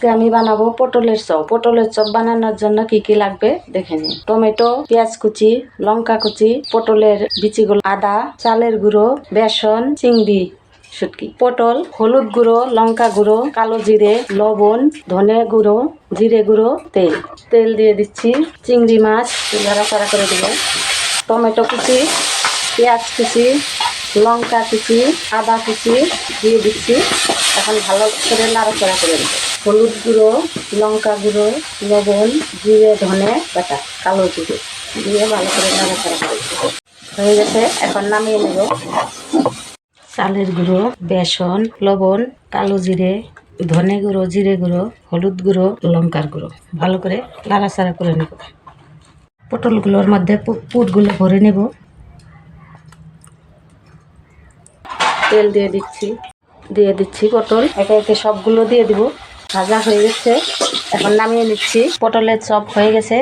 আমি বানাবো পটলের চপ। পটলের চপ বানানোর জন্য কি কি লাগবে দেখে নিই। টমেটো, পেঁয়াজ কুচি, লঙ্কা কুচি, পটলের বিচিগুলো, আদা, চালের গুঁড়ো, বেসন, চিংড়ি শুটকি, পটল, হলুদ গুঁড়ো, লঙ্কা গুঁড়ো, কালো জিরে, লবণ, ধনে গুঁড়ো, জিরে গুঁড়ো, তেল দিয়ে দিচ্ছি। চিংড়ি মাছ নাড়াচাড়া করে দিব। টমেটো কুচি, পেঁয়াজ কুচি, লঙ্কা কুচি, আদা কুচি দিয়ে দিচ্ছি। এখন ভালো করে নাড়াচাড়া করে দেবো। হলুদ গুঁড়ো, লঙ্কা গুঁড়ো, লবণ, জিরে, ধনে বাটা, কালো জিরে দিয়ে ভালো করে নাড়াচাড়া করে দেবো। হয়ে গেছে, এখন নামিয়ে নেব। চালের গুঁড়ো, বেসন, লবণ, কালো জিরে, ধনে গুঁড়ো, জিরে গুঁড়ো, হলুদ গুঁড়ো, লঙ্কার গুঁড়ো ভালো করে নাড়াচাড়া করে নেব। পটলগুলোর মধ্যে পুরগুলো ভরে নেব। তেল দিয়ে দিচ্ছি পটল একে একে সবগুলো দিয়ে দিব। ভাজা হয়ে গেছে, এখন নামিয়ে নিচ্ছি। পটলের চপ হয়ে গেছে।